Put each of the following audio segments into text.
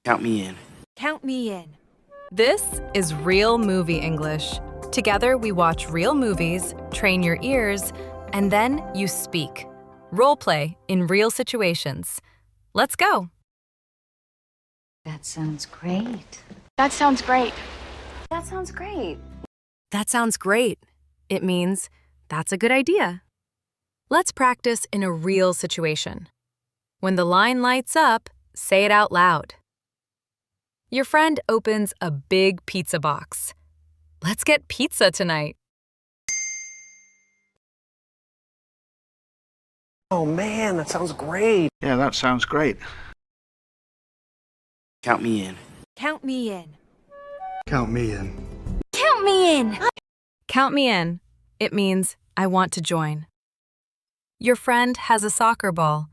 Count me in. Count me in. This is Real Movie English. Together, we watch real movies, train your ears, and then you speak. Role play in real situations. Let's go. That sounds great. That sounds great. That sounds great. That sounds great. It means that's a good idea. Let's practice in a real situation. When the line lights up, say it out loud. Your friend opens a big pizza box. Let's get pizza tonight. Oh man, that sounds great. Yeah, that sounds great. Count me in. Count me in. Count me in. Count me in. Count me in. It means I want to join. Your friend has a soccer ball.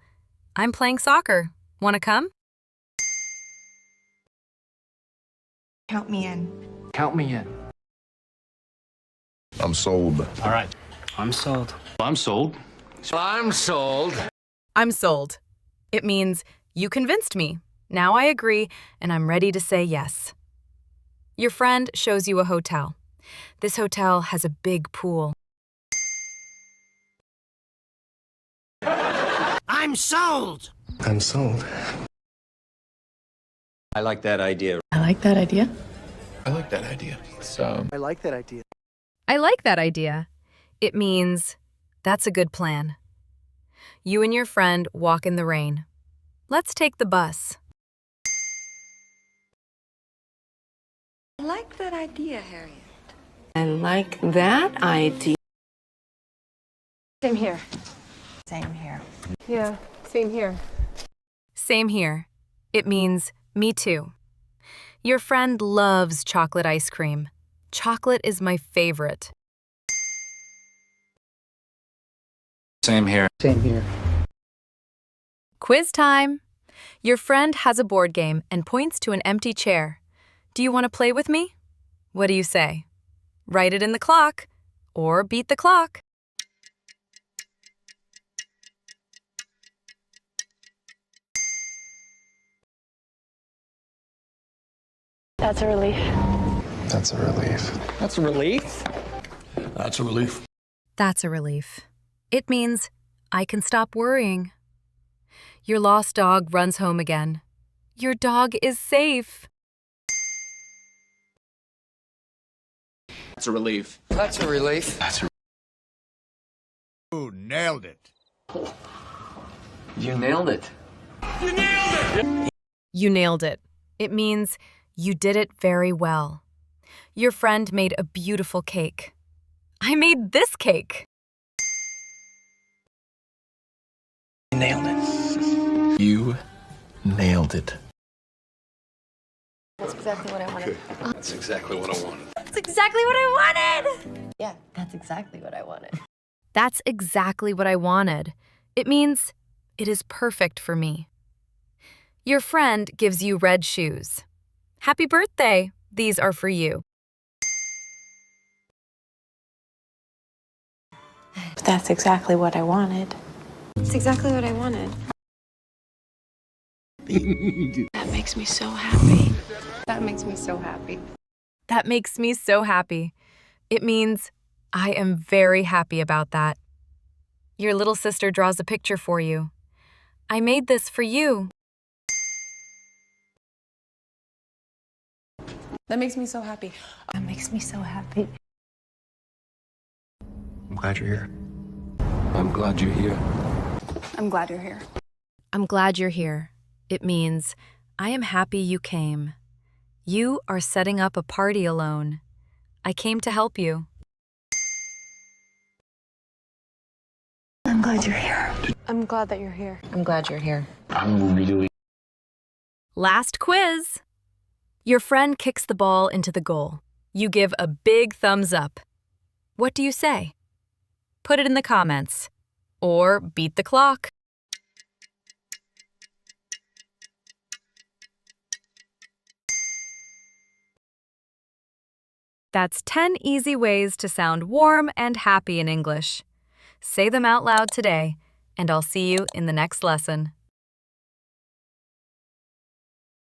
I'm playing soccer. Want to come? Count me in. Count me in. I'm sold. All right. I'm sold. I'm sold. I'm sold. I'm sold. It means you convinced me. Now I agree, and I'm ready to say yes. Your friend shows you a hotel. This hotel has a big pool. I'm sold! I'm sold. I like that idea. I like that idea. I like that idea. I like that idea. I like that idea. It means that's a good plan. You and your friend walk in the rain. Let's take the bus. I like that idea, Harriet. I like that idea. Same here. Same here. Yeah, same here. Same here. It means me too. Your friend loves chocolate ice cream. Chocolate is my favorite. Same here. Same here. Quiz time! Your friend has a board game and points to an empty chair. Do you want to play with me? What do you say? Write it in the clock or beat the clock. That's a relief. That's a relief. That's a relief. That's a relief. That's a relief. It means I can stop worrying. Your lost dog runs home again. Your dog is safe. That's a relief. That's a relief. That's a You nailed it. You nailed it. You nailed it. It means you did it very well. Your friend made a beautiful cake. I made this cake. You nailed it. You nailed it. That's exactly what I wanted. That's exactly what I wanted. That's exactly what I wanted. Yeah, that's exactly what I wanted. That's exactly what I wanted. It means it is perfect for me. Your friend gives you red shoes. Happy birthday! These are for you. That's exactly what I wanted. It's exactly what I wanted. That makes me so happy. That makes me so happy. That makes me so happy. It means I am very happy about that. Your little sister draws a picture for you. I made this for you. That makes me so happy. That makes me so happy. I'm glad you're here. I'm glad you're here. I'm glad you're here. I'm glad you're here. It means I am happy you came. You are setting up a party alone. I came to help you. I'm glad you're here. I'm glad that you're here. I'm glad you're here. I'm really. Last quiz. Your friend kicks the ball into the goal. You give a big thumbs up. What do you say? Put it in the comments. Or beat the clock. That's 10 easy ways to sound warm and happy in English. Say them out loud today, and I'll see you in the next lesson.